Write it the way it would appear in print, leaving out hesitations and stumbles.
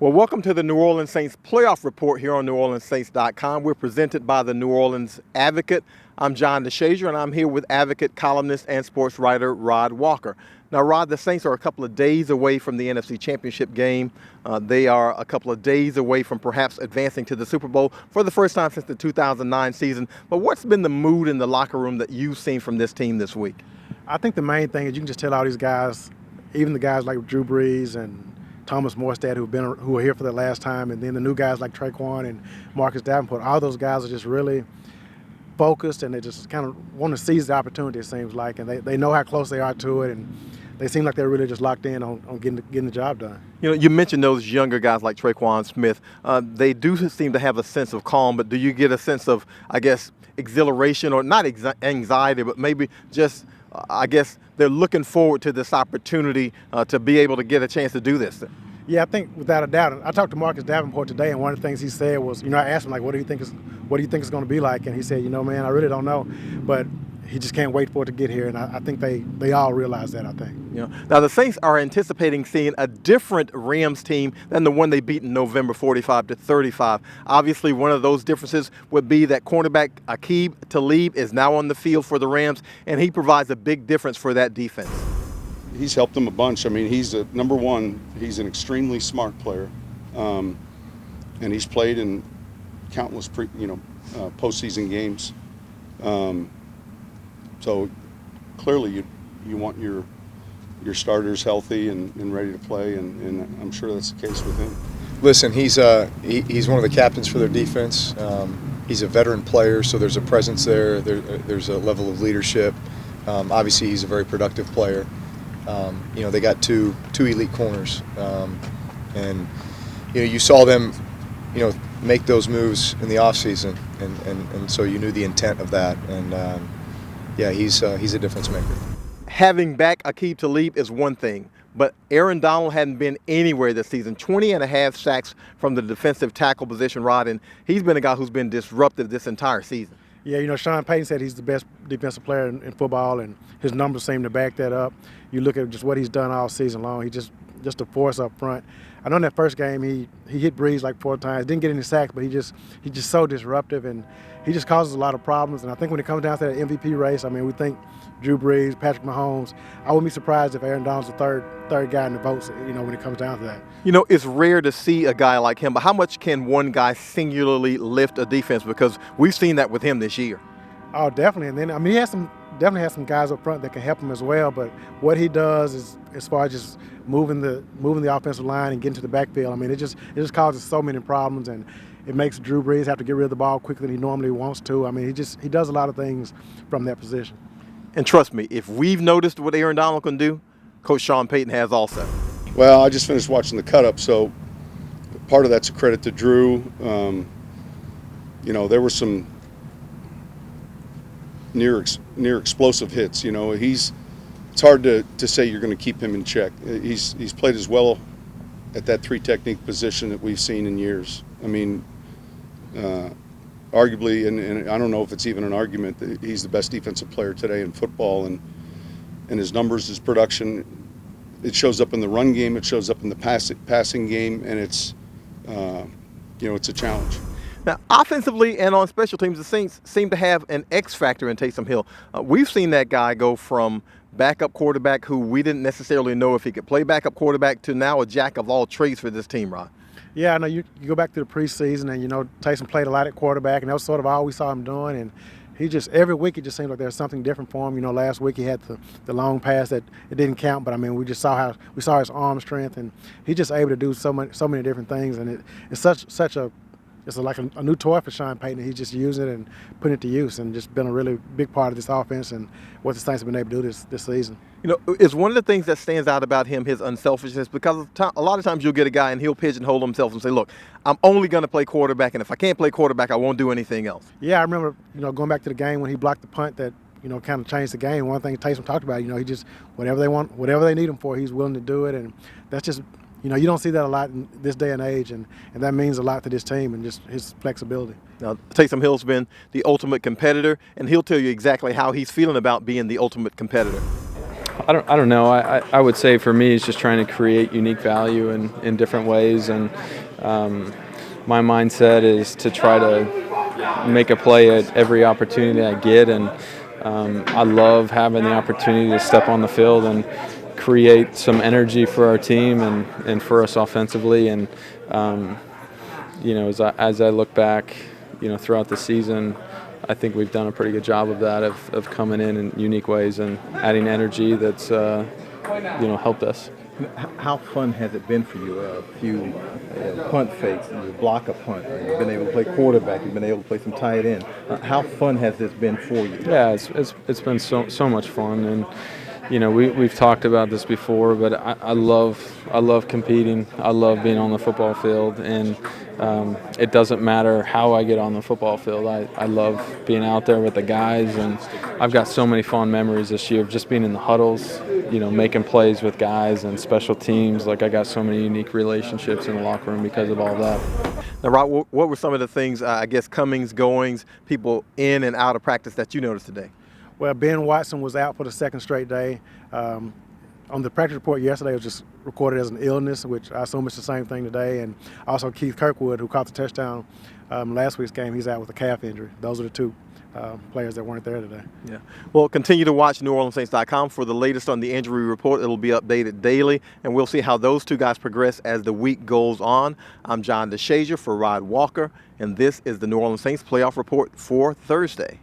Well, welcome to the New Orleans Saints playoff report here on NewOrleansSaints.com. We're presented by the New Orleans Advocate. I'm John DeShazer, and I'm here with Advocate columnist and sports writer Rod Walker. Now, Rod, the Saints are a couple of days away from the NFC Championship game. They are a couple of days away from perhaps advancing to the Super Bowl for the first time since the 2009 season. But what's been the mood in the locker room that you've seen from this team this week? I think the main thing is you can just tell all these guys, even the guys like Drew Brees and Thomas Morstead, who are here for the last time, and then the new guys like Traquan and Marcus Davenport, all those guys are just really focused, and they just kind of want to seize the opportunity, it seems like, and they know how close they are to it, and they seem like they're really just locked in on getting the job done. You know, you mentioned those younger guys like Traquan Smith. They do seem to have a sense of calm, but do you get a sense of, I guess, exhilaration, or not anxiety, but maybe just, I guess, they're looking forward to this opportunity to be able to get a chance to do this? Yeah, I think without a doubt. I talked to Marcus Davenport today, and one of the things he said was, I asked him, like, what do you think it's going to be like? And he said, man, I really don't know, but he just can't wait for it to get here. And I think they all realize that, I think. Now, the Saints are anticipating seeing a different Rams team than the one they beat in November, 45-35. Obviously, one of those differences would be that cornerback Aqib Talib is now on the field for the Rams, and he provides a big difference for that defense. He's helped them a bunch. I mean, he's number one. He's an extremely smart player, and he's played in countless postseason games. So clearly, you want your starters healthy and ready to play, and I'm sure that's the case with him. Listen, he's one of the captains for their defense. He's a veteran player, so there's a presence there. There's a level of leadership. Obviously, he's a very productive player. They got two elite corners, and you saw them, make those moves in the offseason, and so you knew the intent of that, and he's a difference maker. Having back Aqib Talib is one thing, but Aaron Donald hadn't been anywhere this season. 20.5 sacks from the defensive tackle position, Rod, and he's been a guy who's been disruptive this entire season. Yeah, Sean Payton said he's the best defensive player in football, and his numbers seem to back that up. You look at just what he's done all season long. He just a force up front. I know in that first game he hit Brees like 4 times. Didn't get any sacks, but he's just so disruptive, and he just causes a lot of problems. And I think when it comes down to that MVP race, we think Drew Brees, Patrick Mahomes. I wouldn't be surprised if Aaron Donald's the third guy in the votes, when it comes down to that. It's rare to see a guy like him, but how much can one guy singularly lift a defense? Because we've seen that with him this year. Oh, definitely. And then, he definitely has some guys up front that can help him as well. But what he does is, as far as just moving the offensive line and getting to the backfield, it just causes so many problems, and it makes Drew Brees have to get rid of the ball quicker than he normally wants to. He does a lot of things from that position. And trust me, if we've noticed what Aaron Donald can do, Coach Sean Payton has also. Well, I just finished watching the cut-up, so part of that's a credit to Drew. There were some near explosive hits. It's hard to say you're going to keep him in check. He's played as well at that 3 technique position that we've seen in years. Arguably, and I don't know if it's even an argument, that he's the best defensive player today in football, and his numbers, his production, it shows up in the run game, it shows up in the passing game, and it's a challenge. Now, offensively and on special teams, the Saints seem to have an X factor in Taysom Hill. We've seen that guy go from backup quarterback who we didn't necessarily know if he could play backup quarterback to now a jack of all trades for this team, Rod. Yeah, I know you go back to the preseason, and Taysom played a lot at quarterback, and that was sort of all we saw him doing. And he just, every week it just seemed like there was something different for him. Last week he had the long pass that it didn't count, but we just saw his arm strength, and he's just able to do so many different things. And it's like a new toy for Sean Payton. He's just using it and putting it to use, and just been a really big part of this offense and what the Saints have been able to do this season. It's one of the things that stands out about him, his unselfishness, because a lot of times you'll get a guy and he'll pigeonhole himself and say, look, I'm only going to play quarterback, and if I can't play quarterback, I won't do anything else. Yeah, I remember, going back to the game when he blocked the punt that, kind of changed the game. One thing Taysom talked about, he just, whatever they need him for, he's willing to do it, and that's just, you don't see that a lot in this day and age, and that means a lot to this team and just his flexibility. Now, Taysom Hill's been the ultimate competitor, and he'll tell you exactly how he's feeling about being the ultimate competitor. I don't know. I would say for me, it's just trying to create unique value in different ways. And my mindset is to try to make a play at every opportunity I get. And I love having the opportunity to step on the field and create some energy for our team and for us offensively. And, as I look back, throughout the season, I think we've done a pretty good job of that, of coming in unique ways and adding energy that's, helped us. How fun has it been for you? A few punt fakes, you block a punt, you've been able to play quarterback, you've been able to play some tight end. How fun has this been for you? Yeah, it's been so much fun, and we've talked about this before, but I love competing. I love being on the football field, and it doesn't matter how I get on the football field. I love being out there with the guys, and I've got so many fond memories this year of just being in the huddles, making plays with guys and special teams. Like, I got so many unique relationships in the locker room because of all that. Now, Rod, what were some of the things, comings, goings, people in and out of practice that you noticed today? Well, Ben Watson was out for the second straight day. On the practice report yesterday, it was just recorded as an illness, which I assume it's the same thing today. And also Keith Kirkwood, who caught the touchdown last week's game, he's out with a calf injury. Those are the two players that weren't there today. Yeah. Well, continue to watch NewOrleansSaints.com for the latest on the injury report. It'll be updated daily, and we'll see how those two guys progress as the week goes on. I'm John DeShazer for Rod Walker, and this is the New Orleans Saints Playoff Report for Thursday.